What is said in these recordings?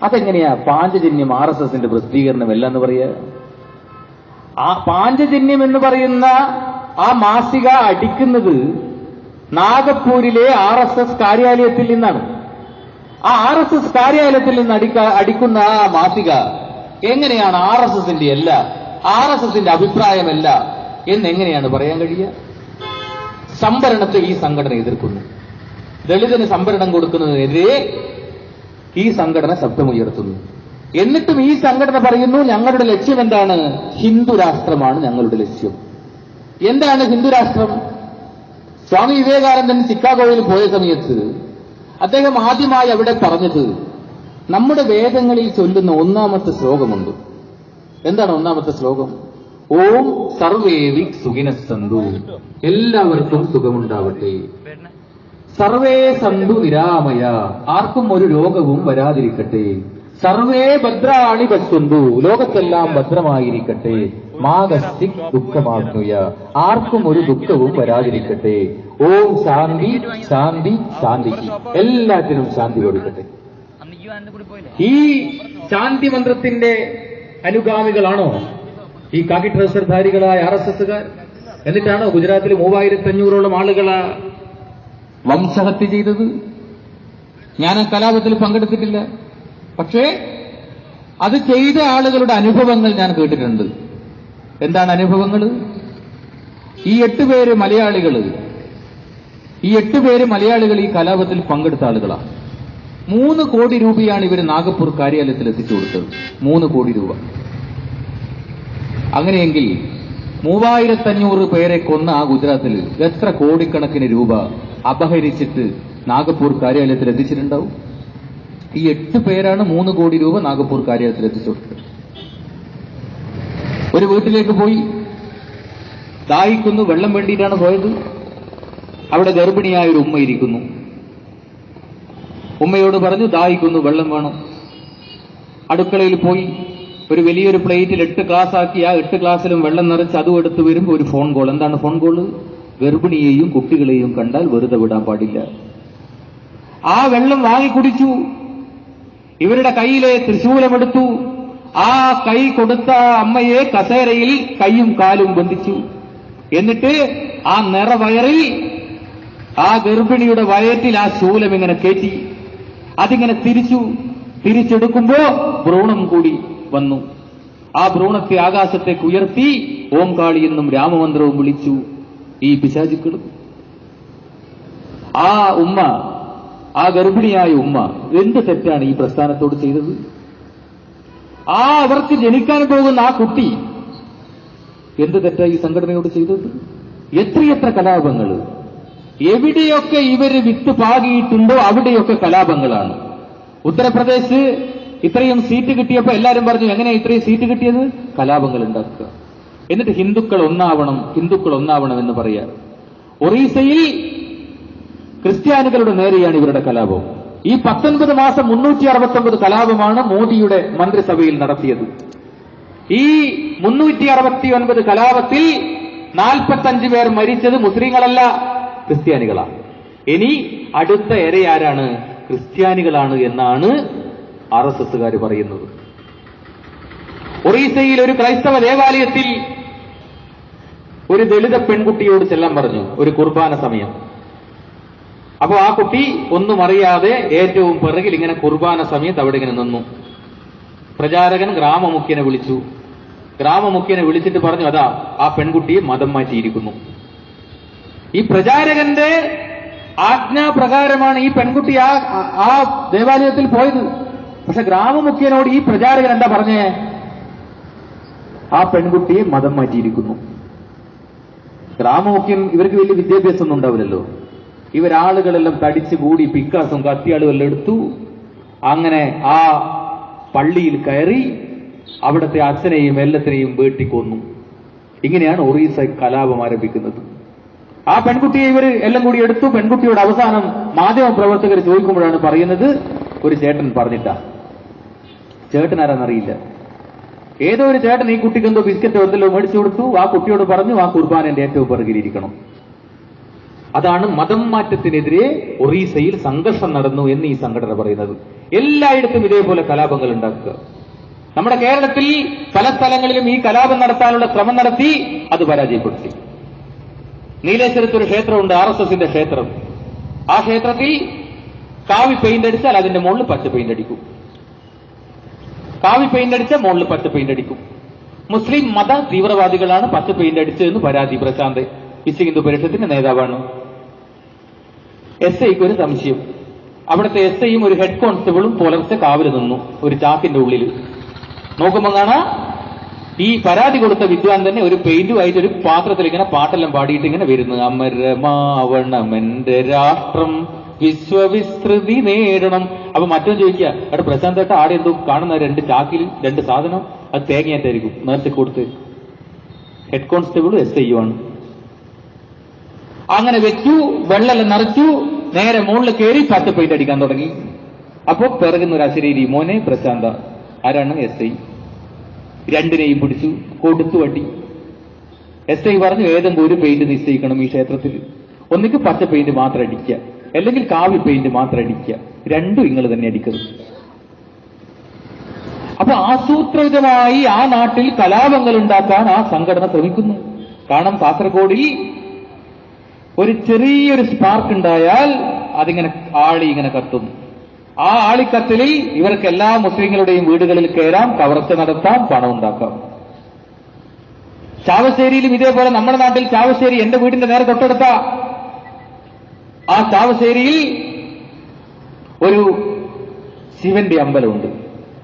അതെങ്ങനെയാ പാഞ്ചജന്യം RSSന്റെ പ്രസിദ്ധീകരണമല്ല എന്ന് പറയുക? ആ പാഞ്ചജന്യം എന്ന് പറയുന്ന ആ മാസിക അടിക്കുന്നത് നാഗപ്പൂരിലെ RSS കാര്യാലയത്തിൽ നിന്നാണ്. ആ RSS കാര്യാലയത്തിൽ നിന്ന് അടിക്കുന്ന ആ മാസിക എങ്ങനെയാണ് RSSന്റെ അല്ല, RSSന്റെ അഭിപ്രായമല്ല എന്നെങ്ങനെയാണ് പറയാൻ കഴിയുക? സംവരണത്തെ ഈ സംഘടന എതിർക്കുന്നു. ദളിതന് സംവരണം കൊടുക്കുന്നതിനെതിരെ ഈ സംഘടന ശബ്ദമുയർത്തുന്നു. എന്നിട്ടും ഈ സംഘടന പറയുന്നു ഞങ്ങളുടെ ലക്ഷ്യം എന്താണ്? ഹിന്ദു രാഷ്ട്രമാണ് ഞങ്ങളുടെ ലക്ഷ്യം. എന്താണ് ഹിന്ദു രാഷ്ട്രം? സ്വാമി വിവേകാനന്ദൻ ചിക്കാഗോയിൽ പോയ സമയത്ത് അദ്ദേഹം ആദ്യമായി അവിടെ പറഞ്ഞത് നമ്മുടെ വേദങ്ങളിൽ ചൊല്ലുന്ന ഒന്നാമത്തെ ശ്ലോകമുണ്ട്. എന്താണ് ഒന്നാമത്തെ ശ്ലോകം? ഓം സർവേവി സുഖിനസ്സന്തു, എല്ലാവർക്കും സുഖമുണ്ടാവട്ടെ. സർവേ സന്തു നിരാമയ, ആർക്കും ഒരു രോഗവും വരാതിരിക്കട്ടെ. സർവേ ഭദ്രാണി പശ്യന്തു, ലോകത്തെല്ലാം ഭദ്രമായിരിക്കട്ടെ. മാഗസ്തി ദുഃഖമാഗ്നുയ, ആർക്കും ഒരു ദുഃഖവും വരാതിരിക്കട്ടെ. ഓം ശാന്തി ശാന്തി ശാന്തി, എല്ലാത്തിനും ശാന്തി കൊടുക്കട്ടെ. ഈ ശാന്തി മന്ത്രത്തിന്റെ അനുഗാമികളാണോ ഈ കാക്കി ട്രൗസർധാരികളായ RSSകാർ? എന്നിട്ടാണോ ഗുജറാത്തിൽ 3500ഓളം ആളുകളെ വംശഹത്യ ചെയ്തത്? ഞാൻ ആ കലാപത്തിൽ പങ്കെടുത്തിട്ടില്ല, പക്ഷേ അത് ചെയ്ത ആളുകളുടെ അനുഭവങ്ങൾ ഞാൻ കേട്ടിട്ടുണ്ട്. എന്താണ് അനുഭവങ്ങൾ? ഈ 8 പേര് മലയാളികൾ ഈ കലാപത്തിൽ പങ്കെടുത്ത ആളുകളാണ്. 3 കോടി രൂപയാണ് ഇവർ നാഗപ്പൂർ കാര്യാലയത്തിൽ എത്തിച്ചു കൊടുത്തത്. 3 കോടി രൂപ. അങ്ങനെയെങ്കിൽ 3500 പേരെ കൊന്ന ആ ഗുജറാത്തിൽ എത്ര കോടിക്കണക്കിന് രൂപ അപഹരിച്ചിട്ട് നാഗപ്പൂർ കാര്യാലയത്തിൽ എത്തിച്ചിട്ടുണ്ടാവും? ഈ 8 പേരാണ് 3 കോടി രൂപ നാഗപ്പൂർ കാര്യാലയത്തിൽ എത്തിച്ചു കൊടുത്തത്. ഒരു വീട്ടിലേക്ക് പോയി, ദാഹിക്കുന്നു, വെള്ളം വേണ്ടിയിട്ടാണ് പോയത്. അവിടെ ഗർഭിണിയായ ഒരു ഉമ്മ ഇരിക്കുന്നു. ഉമ്മയോട് പറഞ്ഞു ദാഹിക്കുന്നു, വെള്ളം വേണം. അടുക്കളയിൽ പോയി ഒരു വലിയൊരു പ്ലേറ്റിൽ 8 ഗ്ലാസ് ആക്കി ആ 8 ഗ്ലാസ്സിലും വെള്ളം നിറച്ച് അതും എടുത്ത് വരുമ്പോൾ ഒരു ഫോൺ കോൾ. എന്താണ് ഫോൺ കോള്? ഗർഭിണിയെയും കുട്ടികളെയും കണ്ടാൽ വെറുതെ വിടാൻ പാടില്ല. ആ വെള്ളം വാങ്ങിക്കുടിച്ചു. ഇവരുടെ കയ്യിലെ ത്രിശൂലമെടുത്തു. ആ കൈ കൊടുത്ത അമ്മയെ കസേരയിൽ കൈയും കാലും ബന്ധിച്ചു. എന്നിട്ട് ആ നിറവയറിൽ ആ ഗർഭിണിയുടെ വയറ്റിൽ ആ ശൂലം ഇങ്ങനെ കയറ്റി. അതിങ്ങനെ തിരിച്ചെടുക്കുമ്പോ ഭ്രൂണം കൂടി വന്നു. ആ ഭ്രൂണത്തെ ആകാശത്തേക്ക് ഉയർത്തി ഓം കാളി എന്നും രാമമന്ത്രവും വിളിച്ചു ഈ പിശാചുക്കളും. ആ ഉമ്മ, ആ ഗർഭിണിയായ ഉമ്മ എന്ത് തെറ്റാണ് ഈ പ്രസ്ഥാനത്തോട് ചെയ്തത്? അവർക്ക് ജനിക്കാൻ പോകുന്ന ആ കുട്ടി എന്ത് തെറ്റാണ് ഈ സംഘടനയോട് ചെയ്തത്? എത്രയെത്ര കലാപങ്ങൾ! എവിടെയൊക്കെ ഇവര് വിത്ത് പാകിയിട്ടുണ്ടോ അവിടെയൊക്കെ കലാപങ്ങളാണ്. ഉത്തർപ്രദേശ് ഇത്രയും സീറ്റ് കിട്ടിയപ്പോ എല്ലാരും പറഞ്ഞു എങ്ങനെയാ ഇത്രയും സീറ്റ് കിട്ടിയത്? കലാപങ്ങൾ ഉണ്ടാക്കുക. എന്നിട്ട് ഹിന്ദുക്കൾ ഒന്നാവണം എന്ന് പറയാ. ഒറീസയിൽ ക്രിസ്ത്യാനികളുടെ നേരെയാണ് ഇവരുടെ കലാപം. ഈ 19 മാസം 369 കലാപമാണ് മോദിയുടെ മന്ത്രിസഭയിൽ നടത്തിയത്. ഈ 369 കലാപത്തിൽ 45 പേർ മരിച്ചത് മുസ്ലിങ്ങളല്ല, ക്രിസ്ത്യാനികളാണ്. ഇനി അടുത്ത ഇരയാരാണ്? ക്രിസ്ത്യാനികളാണ് എന്നാണ് RSSകാർ പറയുന്നത്. ഒറീസയിൽ ഒരു ക്രൈസ്തവ ദേവാലയത്തിൽ ഒരു ദളിത പെൺകുട്ടിയോട് ചെല്ലാൻ പറഞ്ഞു ഒരു കുർബാന സമയം. അപ്പോ ആ കുട്ടി ഒന്നും അറിയാതെ ഏറ്റവും പിറകിൽ ഇങ്ങനെ കുർബാന സമയത്ത് അവിടെ ഇങ്ങനെ നിന്നു. പ്രചാരകൻ ഗ്രാമമുഖ്യനെ വിളിച്ചു. ഗ്രാമമുഖ്യനെ വിളിച്ചിട്ട് പറഞ്ഞു അതാ ആ പെൺകുട്ടിയെ മതം മാറ്റിയിരിക്കുന്നു. ഈ പ്രചാരകന്റെ ആജ്ഞാപ്രകാരമാണ് ഈ പെൺകുട്ടി ആ ദേവാലയത്തിൽ പോയത്. പക്ഷെ ഗ്രാമമുഖ്യനോട് ഈ പ്രചാരകൻ എന്താ പറഞ്ഞേ? ആ പെൺകുട്ടിയെ മതം മാറ്റിയിരിക്കുന്നു. ഗ്രാമമുഖ്യൻ ഇവർക്ക് വലിയ വിദ്യാഭ്യാസം ഒന്നും ഉണ്ടാവില്ലല്ലോ. ഇവരാളുകളെല്ലാം തടിച്ചു കൂടി പിക്കാസും കത്തിയാളും എല്ലാം എടുത്തു. അങ്ങനെ ആ പള്ളിയിൽ കയറി അവിടുത്തെ അച്ഛനെയും എല്ലാത്തിനെയും വെട്ടിക്കൊന്നു. ഇങ്ങനെയാണ് ഒറീസ കലാപം ആരംഭിക്കുന്നത്. ആ പെൺകുട്ടിയെ ഇവർ എല്ലാം കൂടി എടുത്തു. പെൺകുട്ടിയോട് അവസാനം മാധ്യമ പ്രവർത്തകർ ചോദിക്കുമ്പോഴാണ് പറയുന്നത് ഒരു ചേട്ടൻ പറഞ്ഞിട്ടാ. ചേട്ടൻ ആരാന്നറിയില്ല. ഏതോ ഒരു ചേട്ടൻ ഈ കുട്ടിക്ക് എന്തോ ബിസ്ക്കറ്റോ എന്തെല്ലോ മേടിച്ചു കൊടുത്തു. ആ കുട്ടിയോട് പറഞ്ഞു ആ കുർബാനന്റെ ഏറ്റവും പിറകിലിരിക്കണം. അതാണ് മതം മാറ്റത്തിനെതിരെ ഒറീസയിൽ സംഘർഷം നടന്നു എന്ന് ഈ സംഘടന പറയുന്നത്. എല്ലായിടത്തും ഇതേപോലെ കലാപങ്ങൾ ഉണ്ടാക്കുക. നമ്മുടെ കേരളത്തിൽ പല സ്ഥലങ്ങളിലും ഈ കലാപം നടത്താനുള്ള ശ്രമം നടത്തി, അത് പരാജയപ്പെടുത്തി. നീലേശ്വരത്ത് ഒരു ക്ഷേത്രമുണ്ട്, RSSന്റെ ക്ഷേത്രം. ആ ക്ഷേത്രത്തിൽ കാവി പെയിന്റ് അടിച്ചാൽ അതിന്റെ മുകളിൽ പച്ച പെയിന്റ് അടിക്കും. കാവി പെയിന്റ് അടിച്ചാൽ മുകളിൽ പച്ച പെയിന്റ് അടിക്കും. മുസ്ലിം മത തീവ്രവാദികളാണ് പച്ച പെയിന്റ് അടിച്ചതെന്ന് പരാതി. പ്രശാന്ത് വിശ്വ ഹിന്ദു പരിഷത്തിന്റെ നേതാവാണ്. SIക്ക് ഒരു സംശയം. അവിടുത്തെ SIയും ഒരു ഹെഡ് കോൺസ്റ്റബിളും പുലർച്ചെ കാവല് നിന്നു ഒരു ചാക്കിന്റെ ഉള്ളിൽ. നോക്കുമ്പോൾ കാണാ ഈ പരാതി കൊടുത്ത വിദ്വാൻ തന്നെ ഒരു പെയിന്റുമായിട്ട് ഒരു പാത്രത്തിൽ ഇങ്ങനെ പാട്ടെല്ലാം പാടിയിട്ട് ഇങ്ങനെ വരുന്നു. അമരമാവണമെന്റെ രാഷ്ട്രം വിശ്വവിസ്തൃതി നേടണം. അപ്പൊ മറ്റോ ചോദിക്കുക, അവിടെ പ്രശാന്തേട്ട ആടെ എന്തോ കാണുന്ന 2 ചാക്കിൽ 2 സാധനം, അത് തേങ്ങയായിട്ടായിരിക്കും നേരത്തെ കൊടുത്ത്. ഹെഡ് കോൺസ്റ്റബിളും SIയുമാണ്. അങ്ങനെ വെച്ചു, വെള്ളം നിറച്ചു, നേരെ മുകളിൽ കയറി പച്ച പെയിന്റ് അടിക്കാൻ തുടങ്ങി. അപ്പോ പിറകുന്ന ഒരു അശരീരി, മോനെ പ്രശാന്ത, ആരാണ് SI, രണ്ടിനെയും പിടിച്ചു കൊടുത്തു അടി. SI പറഞ്ഞു ഏതെങ്കിലും ഒരു പെയിന്റ് നിശ്ചയിക്കണം ഈ ക്ഷേത്രത്തിൽ, ഒന്നിക്ക് പച്ച പെയിന്റ് മാത്രം അടിക്കുക, അല്ലെങ്കിൽ കാവി പെയിന്റ് മാത്രം അടിക്കുക, രണ്ടും നിങ്ങൾ തന്നെ അടിക്കരുത്. അപ്പൊ ആസൂത്രിതമായി ആ നാട്ടിൽ കലാപങ്ങൾ ഉണ്ടാക്കാൻ ആ സംഘടന ശ്രമിക്കുന്നു. കാരണം കാസർഗോഡിൽ ഒരു ചെറിയൊരു സ്പാർക്ക് ഉണ്ടായാൽ അതിങ്ങനെ ആളി ഇങ്ങനെ കത്തുന്നു. ആ ആളിക്കത്തലിൽ ഇവർക്ക് എല്ലാ മുസ്ലിങ്ങളുടെയും വീടുകളിൽ കയറാം, കവർച്ച നടത്താം, പണം ഉണ്ടാക്കാം. ചാവശ്ശേരിയിലും ഇതേപോലെ, നമ്മുടെ നാട്ടിൽ ചാവശ്ശേരി എന്റെ വീടിന്റെ നേരെ തൊട്ടടുത്ത ആ ചാവശ്ശേരിയിൽ ഒരു ശിവന്റെ അമ്പലമുണ്ട്.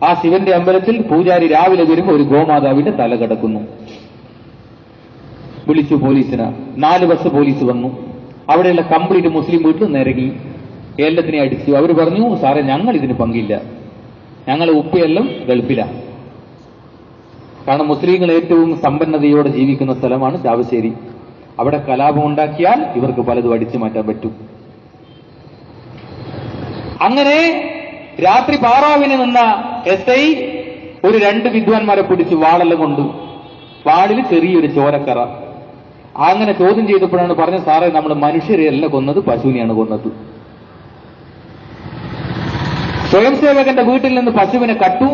ആ ശിവന്റെ അമ്പലത്തിൽ പൂജാരി രാവിലെ വരുമ്പോൾ ഒരു ഗോമാതാവിന്റെ തല കിടക്കുന്നു. വിളിച്ചു പോലീസിന്. 4 ബസ് പോലീസ് വന്നു. അവിടെയുള്ള കംപ്ലീറ്റ് മുസ്ലിം വീട്ടിൽ നിരങ്ങി എല്ലാത്തിനെ അടിച്ചു. അവർ പറഞ്ഞു, സാറേ ഞങ്ങൾ ഇതിന് പങ്കില്ല, ഞങ്ങൾ ഉപ്പയെല്ലാം ഗൾഫിലാണ്. കാരണം മുസ്ലിങ്ങൾ ഏറ്റവും സമ്പന്നതയോടെ ജീവിക്കുന്ന സ്ഥലമാണ് ചാവശ്ശേരി. അവിടെ കലാപം ഉണ്ടാക്കിയാൽ ഇവർക്ക് പലതും അടിച്ചു മാറ്റാൻ പറ്റും. അങ്ങനെ രാത്രി പാറാവിന് നിന്ന SI ഒരു 2 വിദ്വാൻമാരെ പിടിച്ചു വാളെല്ലാം കൊണ്ട്. വാളിൽ ചെറിയൊരു ചോരക്കറ. അങ്ങനെ ചോദ്യം ചെയ്തപ്പോഴാണ് പറഞ്ഞത്, സാറേ നമ്മൾ മനുഷ്യരെയല്ല കൊന്നത്, പശുവിനെയാണ് കൊന്നത്. സ്വയം സേവകന്റെ വീട്ടിൽ നിന്ന് പശുവിനെ കട്ടു,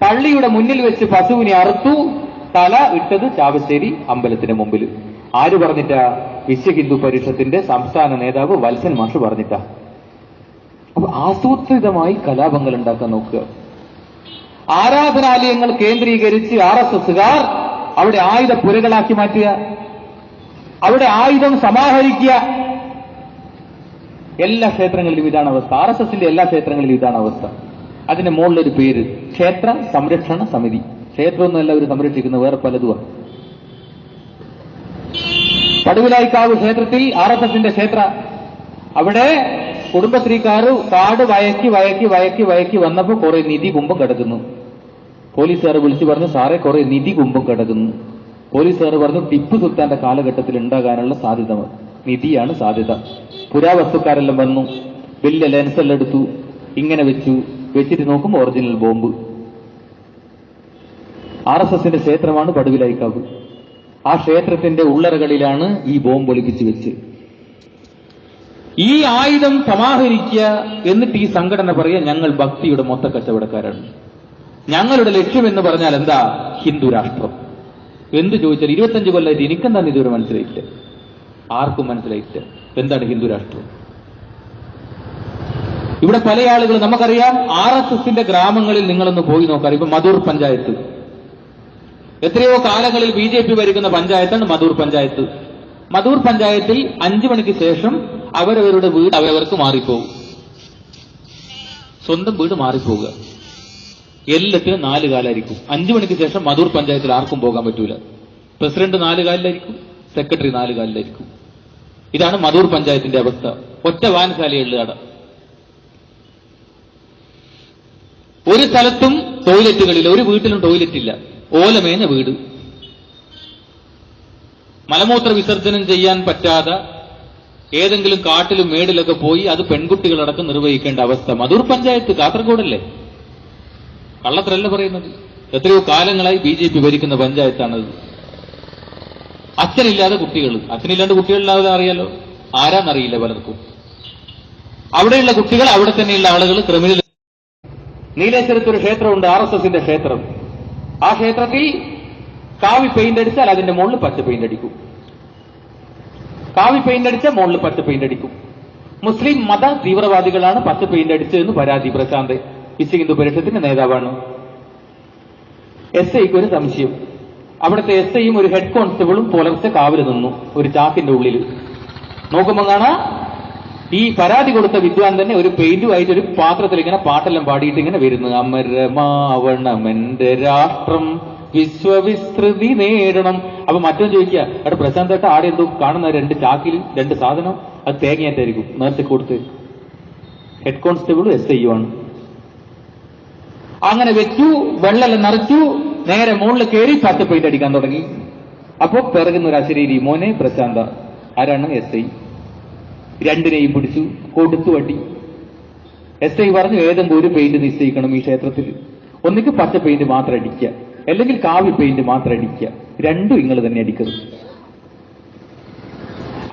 പള്ളിയുടെ മുന്നിൽ വെച്ച് പശുവിനെ അറുത്തു, തല ഇട്ടത് ചാവശ്ശേരി അമ്പലത്തിന് മുമ്പിൽ. ആര് പറഞ്ഞിട്ടാ? വിശ്വ ഹിന്ദു പരിഷത്തിന്റെ സംസ്ഥാന നേതാവ് വത്സൻ മാഷ് പറഞ്ഞിട്ടാ. അപ്പൊ ആസൂത്രിതമായി കലാപങ്ങൾ ഉണ്ടാക്കാൻ നോക്കുക. ആരാധനാലയങ്ങൾ കേന്ദ്രീകരിച്ച് RSSകാർ അവിടെ ആയുധപ്പുരകളാക്കി മാറ്റുക, അവിടെ ആയുധം സമാഹരിക്കുക. എല്ലാ ക്ഷേത്രങ്ങളിലും ഇതാണ് അവസ്ഥ. RSSന്റെ എല്ലാ ക്ഷേത്രങ്ങളിലും ഇതാണ് അവസ്ഥ. അതിന്റെ മുകളിലൊരു പേര് ക്ഷേത്ര സംരക്ഷണ സമിതി. ക്ഷേത്രമൊന്നുമല്ല അവർ സംരക്ഷിക്കുന്നത്, വേറെ പലതുമാണ്. പടുവിലായിക്കാവ് ക്ഷേത്രത്തിൽ RSSന്റെ ക്ഷേത്ര, അവിടെ കുടുംബശ്രീക്കാർ കാട് വയക്കി വന്നപ്പോൾ കുറെ നിധി കുംഭം കിടക്കുന്നു. പോലീസുകാർ വിളിച്ചു പറഞ്ഞു, സാറേ കുറെ നിധി കുംഭം കിടക്കുന്നു. പോലീസുകാർ പറഞ്ഞു, ടിപ്പു സുൽത്താന്റെ കാലഘട്ടത്തിൽ ഉണ്ടാകാനുള്ള സാധ്യത, നിധിയാണ് സാധ്യത. പുരാവസ്തുക്കാരെല്ലാം വന്നു, വലിയ ലെൻസെല്ലാം എടുത്തു, ഇങ്ങനെ വെച്ചിട്ട് നോക്കുമ്പോൾ ഒറിജിനൽ ബോംബ്. RSSന്റെ ക്ഷേത്രമാണ് പടുവിലായിക്കാവ്. ആ ക്ഷേത്രത്തിന്റെ ഉള്ളറകളിലാണ് ഈ ബോംബ് ഒളിപ്പിച്ചു വെച്ച്. ഈ ആയുധം സമാഹരിക്കുക. എന്നിട്ട് ഈ സംഘടന പറയുക, ഞങ്ങൾ ഭക്തിയുടെ മൊത്ത കച്ചവടക്കാരാണ്, ഞങ്ങളുടെ ലക്ഷ്യം എന്ന് പറഞ്ഞാൽ എന്താ? ഹിന്ദു രാഷ്ട്രം. എന്ത് ചോദിച്ചാൽ 25 കൊല്ലമായിട്ട് എനിക്കെന്താണ് ഇതുവരെ മനസ്സിലായില്ല, ആർക്കും മനസ്സിലായില്ല എന്താണ് ഹിന്ദു രാഷ്ട്രം. ഇവിടെ പല ആളുകൾ, നമുക്കറിയാം, RSSന്റെ ഗ്രാമങ്ങളിൽ നിങ്ങളൊന്ന് പോയി നോക്കാം. ഇപ്പൊ മധൂർ പഞ്ചായത്ത്, എത്രയോ കാലങ്ങളിൽ BJP ഭരിക്കുന്ന പഞ്ചായത്താണ് മധൂർ പഞ്ചായത്ത്. മധൂർ പഞ്ചായത്തിൽ 5 മണിക്ക് ശേഷം അവരവരുടെ വീട് അവരവർക്ക് മാറിപ്പോകും. സ്വന്തം വീട് മാറിപ്പോവുക. എല്ലാത്തിനും 4 കാലായിരിക്കും. 5 മണിക്ക് ശേഷം മധൂർ പഞ്ചായത്തിൽ ആർക്കും പോകാൻ പറ്റൂല. പ്രസിഡന്റ് 4 കാലിലായിരിക്കും, സെക്രട്ടറി 4 കാലിലായിരിക്കും. ഇതാണ് മധൂർ പഞ്ചായത്തിന്റെ അവസ്ഥ. ഒറ്റ വായനശാലയുള്ള കട. ഒരു സ്ഥലത്തും ടോയ്ലറ്റുകളില്ല, ഒരു വീട്ടിലും ടോയ്ലറ്റ് ഇല്ല, ഓലമേഞ്ഞ വീട്. മലമൂത്ര വിസർജനം ചെയ്യാൻ പറ്റാതെ ഏതെങ്കിലും കാട്ടിലും മേടിലൊക്കെ പോയി അത് പെൺകുട്ടികളടക്കം നിർവഹിക്കേണ്ട അവസ്ഥ. മധൂർ പഞ്ചായത്ത് കാസർഗോഡല്ലേ, കള്ളത്തരല്ല പറയുന്നത്. എത്രയോ കാലങ്ങളായി BJP ഭരിക്കുന്ന പഞ്ചായത്താണത്. അച്ഛനില്ലാതെ കുട്ടികൾ, അച്ഛനില്ലാണ്ട് കുട്ടികളില്ലാതെ അറിയാലോ. ആരാന്നറിയില്ല പലർക്കും. അവിടെയുള്ള കുട്ടികൾ, അവിടെ തന്നെയുള്ള ആളുകൾ ക്രിമിനൽ. നീലേശ്വരത്ത് ഒരു ക്ഷേത്രമുണ്ട്, RSSന്റെ ക്ഷേത്രം. ആ ക്ഷേത്രത്തിൽ കാവി പെയിന്റ് അടിച്ചാൽ അതിന്റെ മുകളിൽ പച്ച പെയിന്റ് അടിക്കും. കാവി പെയിന്റ് അടിച്ചാൽ മുകളിൽ പച്ച പെയിന്റ് അടിക്കും. മുസ്ലിം മത തീവ്രവാദികളാണ് പച്ച പെയിന്റ് അടിച്ചതെന്ന് പരാതി. പ്രശാന്ത് വിശ്വ ഹിന്ദു പരിഷത്തിന്റെ നേതാവാണ്. SIക്ക് ഒരു സംശയം. അവിടുത്തെ SIയും ഒരു ഹെഡ് കോൺസ്റ്റബിളും പുലർച്ചെ കാവല് നിന്നു ഒരു ചാക്കിന്റെ ഉള്ളിൽ. നോക്കുമ്പോൾ കാണാം ഈ പരാതി കൊടുത്ത വിദ്വാൻ തന്നെ ഒരു പെയിന്റുമായിട്ട് ഒരു പാത്രത്തിൽ ഇങ്ങനെ പാട്ടെല്ലാം പാടിയിട്ട് ഇങ്ങനെ വരുന്നു. അമരമാവണമെന്റെ രാഷ്ട്രം വിശ്വവിസ്തൃതി നേടണം. അപ്പൊ മറ്റൊന്ന് ചോദിക്കുക, അവിടെ പ്രശാന്തേട്ട ആടെ എന്തോ കാണുന്ന 2 ചാക്കിൽ 2 സാധനം, അത് തേങ്ങയായിട്ടായിരിക്കും നേരത്തെ കൊടുത്ത്. ഹെഡ് കോൺസ്റ്റബിളും SIയുമാണ്. അങ്ങനെ വെച്ചു, വെള്ളം നിറച്ചു, നേരെ മുകളിൽ കയറി പച്ച പെയിന്റ് അടിക്കാൻ തുടങ്ങി. അപ്പോ പിറകുന്ന ഒരു അശരീരി, മോനെ പ്രശാന്ത. ആരാണ്? SI. രണ്ടിനെയും പിടിച്ചു, കൊടുത്തു അടി. SI പറഞ്ഞു ഏതെങ്കിലും ഒരു പെയിന്റ് നിശ്ചയിക്കണം ഈ ക്ഷേത്രത്തിൽ. ഒന്നിക്ക് പച്ച പെയിന്റ് മാത്രം അടിക്കുക, അല്ലെങ്കിൽ കാവി പെയിന്റ് മാത്രം അടിക്കുക. രണ്ടും നിങ്ങൾ തന്നെ അടിക്കരുത്.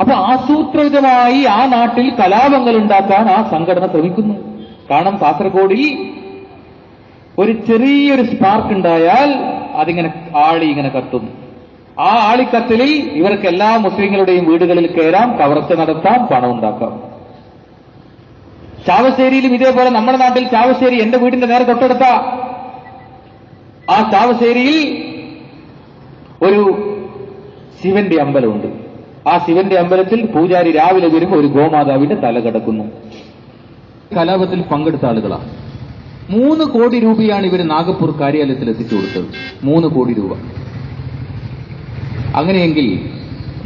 അപ്പൊ ആസൂത്രിതമായി ആ നാട്ടിൽ കലാപങ്ങൾ ഉണ്ടാക്കാൻ ആ സംഘടന ശ്രമിക്കുന്നു. കാരണം കാസർഗോഡിൽ ഒരു ചെറിയൊരു സ്പാർക്ക് ഉണ്ടായാൽ അതിങ്ങനെ ആളി ഇങ്ങനെ കത്തുന്നു. ആ ആളിക്കത്തലിൽ ഇവർക്ക് എല്ലാ മുസ്ലിങ്ങളുടെയും വീടുകളിൽ കയറാം, കവർച്ച നടത്താം, പണം ഉണ്ടാക്കാം. ചാവശ്ശേരിയിലും ഇതേപോലെ. നമ്മുടെ നാട്ടിൽ ചാവശ്ശേരി എന്റെ വീടിന്റെ നേരെ തൊട്ടടുത്ത ആ ചാവശ്ശേരിയിൽ ഒരു ശിവന്റെ അമ്പലമുണ്ട്. ആ ശിവന്റെ അമ്പലത്തിൽ പൂജാരി രാവിലെ വരുമ്പോൾ ഒരു ഗോമാതാവിന്റെ തല കിടക്കുന്നു. കലാപത്തിൽ പങ്കെടുത്ത ആളുകളാണ്. 3 കോടി രൂപയാണ് ഇവർ നാഗപ്പൂർ കാര്യാലയത്തിൽ എത്തിച്ചു കൊടുത്തത്. 3 കോടി രൂപ. അങ്ങനെയെങ്കിൽ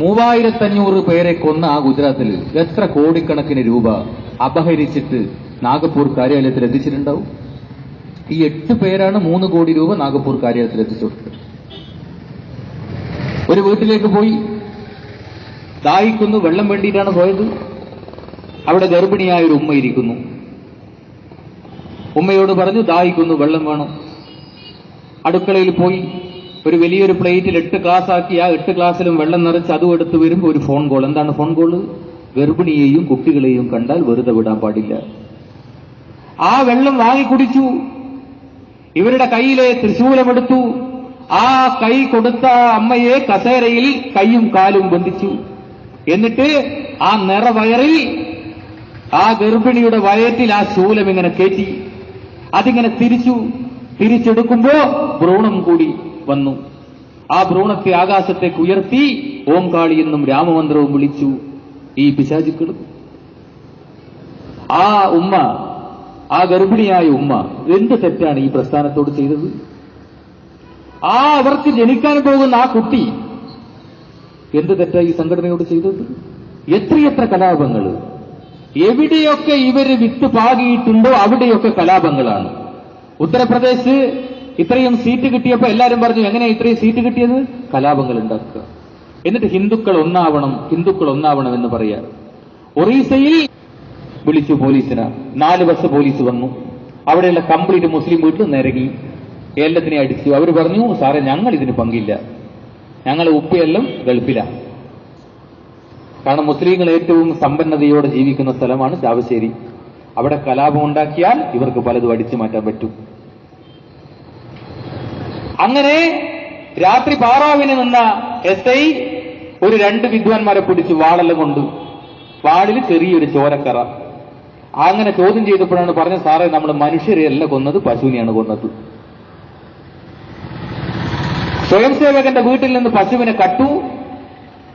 3500 പേരെ കൊന്ന ആ ഗുജറാത്തിൽ എത്ര കോടിക്കണക്കിന് രൂപ അപഹരിച്ചിട്ട് നാഗപ്പൂർ കാര്യാലയത്തിൽ എത്തിച്ചിട്ടുണ്ടാവും? ഈ 8 പേരാണ് 3 കോടി രൂപ നാഗപ്പൂർ കാര്യാലയത്തിൽ എത്തിച്ചു കൊടുത്തത്. ഒരു വീട്ടിലേക്ക് പോയി, ദാഹിക്കുന്നു, വെള്ളം വേണ്ടിയിട്ടാണ് പോയത്. അവിടെ ഗർഭിണിയായ ഒരു ഉമ്മ ഇരിക്കുന്നു. ഉമ്മയോട് പറഞ്ഞു ദാഹിക്കുന്നു, വെള്ളം വേണം. അടുക്കളയിൽ പോയി ഒരു വലിയൊരു പ്ലേറ്റിൽ 8 ഗ്ലാസ് ആക്കി ആ 8 ഗ്ലാസ്സിലും വെള്ളം നിറച്ച് അതും എടുത്ത് വരുമ്പോൾ ഒരു ഫോൺ കോൾ. എന്താണ് ഫോൺ കോള്? ഗർഭിണിയെയും കുട്ടികളെയും കണ്ടാൽ വെറുതെ വിടാൻ പാടില്ല. ആ വെള്ളം വാങ്ങിക്കുടിച്ചു. ഇവരുടെ കയ്യിലെ ത്രിശൂലമെടുത്തു. ആ കൈ കൊടുത്ത അമ്മയെ കസേരയിൽ കൈയും കാലും ബന്ധിച്ചു. എന്നിട്ട് ആ നിറവയറിൽ ആ ഗർഭിണിയുടെ വയറ്റിൽ ആ ശൂലം ഇങ്ങനെ കയറ്റി. അതിങ്ങനെ തിരിച്ചെടുക്കുമ്പോ ഭ്രൂണം കൂടി വന്നു. ആ ഭ്രൂണത്തെ ആകാശത്തേക്ക് ഉയർത്തി ഓം കാളി എന്നും രാമമന്ത്രവും വിളിച്ചു ഈ പിശാചുക്കൾ. ആ ഉമ്മ, ആ ഗർഭിണിയായ ഉമ്മ എന്ത് തെറ്റാണ് ഈ പ്രസ്ഥാനത്തോട് ചെയ്തത്? അവർക്ക് ജനിക്കാൻ പോകുന്ന ആ കുട്ടി എന്ത് തെറ്റായി ഈ സംഘടനയോട് ചെയ്തത്? എത്രയെത്ര കലാപങ്ങൾ! എവിടെയൊക്കെ ഇവര് വിത്ത് പാകിയിട്ടുണ്ടോ അവിടെയൊക്കെ കലാപങ്ങളാണ്. ഉത്തർപ്രദേശ് ഇത്രയും സീറ്റ് കിട്ടിയപ്പോ എല്ലാരും പറഞ്ഞു എങ്ങനെയാ ഇത്രയും സീറ്റ് കിട്ടിയത്? കലാപങ്ങൾ ഉണ്ടാക്കുക. എന്നിട്ട് ഹിന്ദുക്കൾ ഒന്നാവണം എന്ന് പറയാ. ഒറീസയിൽ വിളിച്ചു പോലീസിന്. 4 ബസ് പോലീസ് വന്നു. അവിടെയുള്ള കംപ്ലീറ്റ് മുസ്ലിം വീട്ടിൽ നിരങ്ങി എല്ലാത്തിനെ അടിച്ചു. അവർ പറഞ്ഞു സാറേ ഞങ്ങൾ ഇതിന് പങ്കില്ല, ഞങ്ങൾ ഉപ്പയെല്ലാം ഗൾഫിലാണ്. കാരണം മുസ്ലിങ്ങൾ ഏറ്റവും സമ്പന്നതയോടെ ജീവിക്കുന്ന സ്ഥലമാണ് ചാവശ്ശേരി. അവിടെ കലാപം ഉണ്ടാക്കിയാൽ ഇവർക്ക് പലതും അടിച്ചു മാറ്റാൻ പറ്റും. അങ്ങനെ രാത്രി പാറാവിന് നിന്ന SI ഒരു 2 വിദ്വാൻമാരെ പിടിച്ചു വാളെല്ലാം കൊണ്ട്. വാളിൽ ചെറിയൊരു ചോരക്കറ. അങ്ങനെ ചോദ്യം ചെയ്തപ്പോഴാണ് പറഞ്ഞത് സാറേ നമ്മൾ മനുഷ്യരെയല്ല കൊന്നത്, പശുവിനെയാണ് കൊന്നത്. സ്വയം സേവകന്റെ വീട്ടിൽ നിന്ന് പശുവിനെ കട്ടു,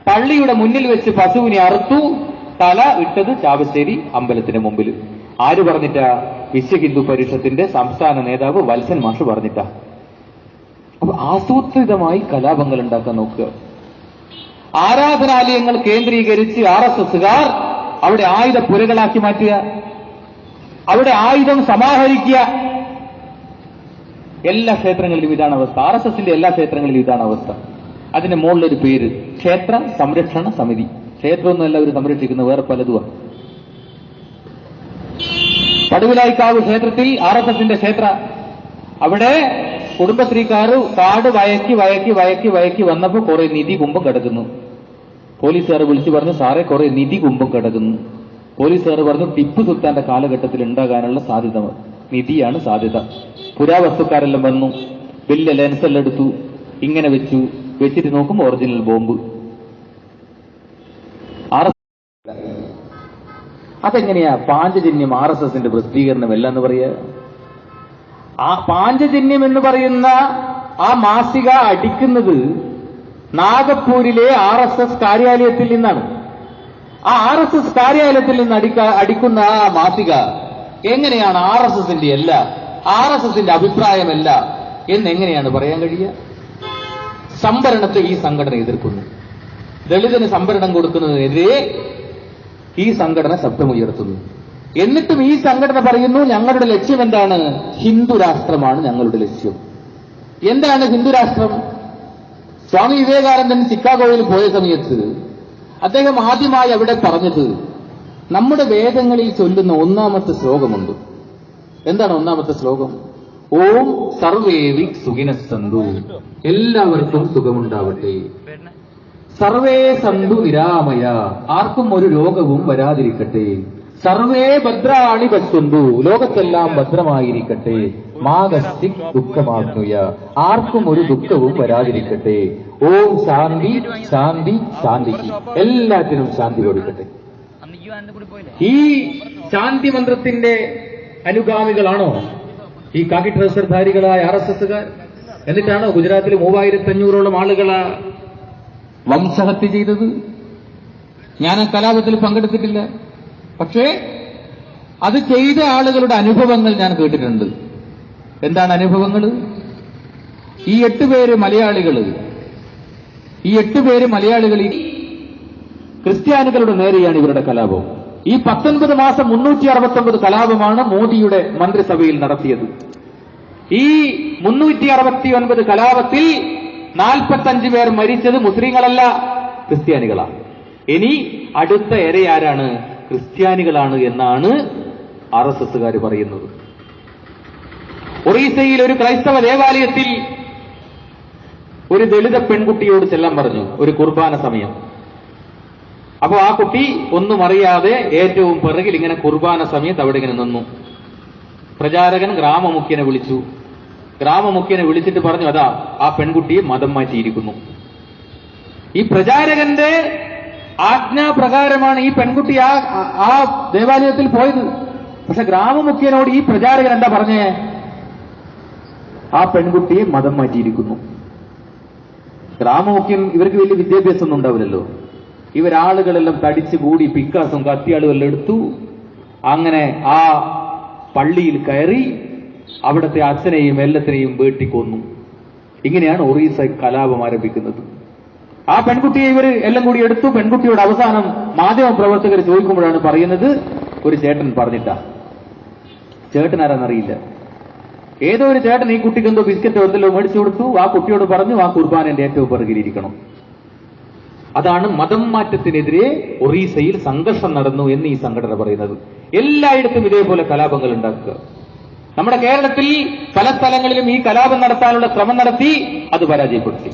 പള്ളിയുടെ മുന്നിൽ വെച്ച് പശുവിനെ അറുത്തു, തല ഇട്ടത് ചാവശ്ശേരി അമ്പലത്തിന് മുമ്പിൽ. ആര് പറഞ്ഞിട്ടാ? വിശ്വ ഹിന്ദു പരിഷത്തിന്റെ സംസ്ഥാന നേതാവ് വത്സൻ മാഷ് പറഞ്ഞിട്ടാ. അപ്പൊ ആസൂത്രിതമായി കലാപങ്ങൾ ഉണ്ടാക്കാൻ നോക്കുക. ആരാധനാലയങ്ങൾ കേന്ദ്രീകരിച്ച് RSSകാർ അവിടെ ആയുധപ്പുരകളാക്കി മാറ്റുക, അവിടെ ആയുധം സമാഹരിക്കുക. എല്ലാ ക്ഷേത്രങ്ങളിലും ഇതാണ് അവസ്ഥ. RSSന്റെ എല്ലാ ക്ഷേത്രങ്ങളിലും ഇതാണ് അവസ്ഥ. അതിന്റെ മുകളിലൊരു പേര് ക്ഷേത്ര സംരക്ഷണ സമിതി. ക്ഷേത്രമൊന്നുമല്ല അവർ സംരക്ഷിക്കുന്നത്, വേറെ പലതുമാണ്. പടുവിലായിക്കാവ് ക്ഷേത്രത്തിൽ RSSന്റെ ക്ഷേത്ര, അവിടെ കുടുംബശ്രീക്കാർ കാട് വയക്കി വന്നപ്പോ കുറെ നിധി കുമ്പം കിടക്കുന്നു. പോലീസുകാർ വിളിച്ചു പറഞ്ഞു, സാറേ കുറെ നിധി കുംഭം കിടക്കുന്നു. പോലീസുകാർ പറഞ്ഞു, ടിപ്പു സുൽത്താന്റെ കാലഘട്ടത്തിൽ ഉണ്ടാകാനുള്ള സാധ്യത, നിധിയാണ് സാധ്യത. പുരാവസ്തുക്കാരെല്ലാം വന്നു, വലിയ ലെൻസെല്ലാം എടുത്തു, ഇങ്ങനെ വെച്ചിട്ട് നോക്കുമ്പോൾ ഒറിജിനൽ ബോംബ്. അതെങ്ങനെയാ പാഞ്ചജന്യം RSSന്റെ പ്രസിദ്ധീകരണമല്ല എന്ന് പറയുക? ആ പാഞ്ചജന്യം എന്ന് പറയുന്ന ആ മാസിക അടിക്കുന്നത് നാഗപ്പൂരിലെ RSS കാര്യാലയത്തിൽ നിന്നാണ്. ആ RSS കാര്യാലയത്തിൽ നിന്ന് അടിക്കുന്ന ആ മാസിക എങ്ങനെയാണ് RSSന്റെ അല്ല, RSSന്റെ അഭിപ്രായമല്ല എന്നെങ്ങനെയാണ് പറയാൻ കഴിയുക? സംവരണത്തെ ഈ സംഘടന എതിർക്കുന്നു. ദളിതന് സംവരണം കൊടുക്കുന്നതിനെതിരെ ഈ സംഘടന ശബ്ദമുയർത്തുന്നു. എന്നിട്ടും ഈ സംഘടന പറയുന്നു, ഞങ്ങളുടെ ലക്ഷ്യം എന്താണ്? ഹിന്ദു രാഷ്ട്രമാണ് ഞങ്ങളുടെ ലക്ഷ്യം. എന്താണ് ഹിന്ദു രാഷ്ട്രം? സ്വാമി വിവേകാനന്ദൻ ചിക്കാഗോയിൽ പോയ സമയത്ത് അദ്ദേഹം ആദ്യമായി അവിടെ പറഞ്ഞത്, നമ്മുടെ വേദങ്ങളിൽ ചൊല്ലുന്ന ഒന്നാമത്തെ ശ്ലോകമുണ്ട്. എന്താണ് ഒന്നാമത്തെ ശ്ലോകം? ഓം സർവേവി സുഖിനസ്സന്തു, എല്ലാവർക്കും സുഖമുണ്ടാവട്ടെ. സർവേ സന്തു നിരാമയ, ആർക്കും ഒരു രോഗവും വരാതിരിക്കട്ടെ. സർവേ ഭദ്രാണി പശ്യന്തു, ലോകത്തെല്ലാം ഭദ്രമായിരിക്കട്ടെ. മാഗസ്തി ദുഃഖമാഗ്നുയ, ആർക്കും ഒരു ദുഃഖവും വരാതിരിക്കട്ടെ. ഓം ശാന്തി ശാന്തി ശാന്തി, എല്ലാത്തിനും ശാന്തി കൊടുക്കട്ടെ. ഈ ശാന്തി മന്ത്രത്തിന്റെ അനുഗാമികളാണോ ഈ കാക്കി ട്രൗസർധാരികളായ RSSകാർ? എന്നിട്ടാണോ ഗുജറാത്തിൽ 3500ഓളം ആളുകളെ വംശഹത്യ ചെയ്തത്? ഞാൻ ആ കലാപത്തിൽ പങ്കെടുത്തിട്ടില്ല, പക്ഷേ അത് ചെയ്ത ആളുകളുടെ അനുഭവങ്ങൾ ഞാൻ കേട്ടിട്ടുണ്ട്. എന്താണ് അനുഭവങ്ങൾ? ഈ 8 പേര് മലയാളികൾ ക്രിസ്ത്യാനികളുടെ നേരെയാണ് ഇവരുടെ കലാപം. ഈ 19 മാസം 369 കലാപമാണ് മോദിയുടെ മന്ത്രിസഭയിൽ നടത്തിയത്. ഈ 369 കലാപത്തിൽ 45 പേർ മരിച്ചത് മുസ്ലിങ്ങളല്ല, ക്രിസ്ത്യാനികളാണ്. ഇനി അടുത്ത ഇരയാരാണ്? ക്രിസ്ത്യാനികളാണ് എന്നാണ് RSSകാർ പറയുന്നത്. ഒറീസയിൽ ഒരു ക്രൈസ്തവ ദേവാലയത്തിൽ ഒരു ദളിത പെൺകുട്ടിയോട് ചെല്ലാൻ പറഞ്ഞു, ഒരു കുർബാന സമയം. അപ്പോ ആ കുട്ടി ഒന്നും അറിയാതെ ഏറ്റവും പിറകിൽ ഇങ്ങനെ കുർബാന സമയത്ത് അവിടെ ഇങ്ങനെ നിന്നു. പ്രചാരകൻ ഗ്രാമമുഖ്യനെ വിളിച്ചു. ഗ്രാമമുഖ്യനെ വിളിച്ചിട്ട് പറഞ്ഞു, അതാ ആ പെൺകുട്ടിയെ മതം മാറ്റിയിരിക്കുന്നു. ഈ പ്രചാരകന്റെ ആജ്ഞാപ്രകാരമാണ് ഈ പെൺകുട്ടി ആ ദേവാലയത്തിൽ പോയത്. പക്ഷെ ഗ്രാമമുഖ്യനോട് ഈ പ്രചാരകൻ എന്താ പറഞ്ഞേ? ആ പെൺകുട്ടിയെ മതം മാറ്റിയിരിക്കുന്നു. ഗ്രാമമുഖ്യൻ, ഇവർക്ക് വലിയ വിദ്യാഭ്യാസം ഒന്നും ഉണ്ടാവില്ലല്ലോ. ഇവരാളുകളെല്ലാം തടിച്ചു കൂടി പിക്കാസും കത്തിയാളും എല്ലാം എടുത്തു. അങ്ങനെ ആ പള്ളിയിൽ കയറി അവിടുത്തെ അച്ഛനെയും എല്ലാത്തിനെയും വെട്ടിക്കൊന്നു. ഇങ്ങനെയാണ് ഒറീസ കലാപം ആരംഭിക്കുന്നത്. ആ പെൺകുട്ടിയെ ഇവർ എല്ലാം കൂടി എടുത്തു. പെൺകുട്ടിയോട് അവസാനം മാധ്യമ പ്രവർത്തകർ ചോദിക്കുമ്പോഴാണ് പറയുന്നത്, ഒരു ചേട്ടൻ പറഞ്ഞിട്ടാ. ചേട്ടൻ ആരാന്നറിയില്ല. ഏതോ ഒരു ചേട്ടൻ ഈ കുട്ടിക്ക് എന്തോ ബിസ്ക്കറ്റോ എന്തെല്ലോ മേടിച്ചു കൊടുത്തു. ആ കുട്ടിയോട് പറഞ്ഞു, ആ കുർബാനന്റെ ഏറ്റവും പിറകിലിരിക്കണം. അതാണ് മതം മാറ്റത്തിനെതിരെ ഒറീസയിൽ സംഘർഷം നടന്നു എന്ന് ഈ സംഘടന പറയുന്നത്. എല്ലായിടത്തും ഇതേപോലെ കലാപങ്ങൾ ഉണ്ടാക്കുക. നമ്മുടെ കേരളത്തിൽ പല സ്ഥലങ്ങളിലും ഈ കലാപം നടത്താനുള്ള ശ്രമം നടത്തി, അത് പരാജയപ്പെടുത്തി.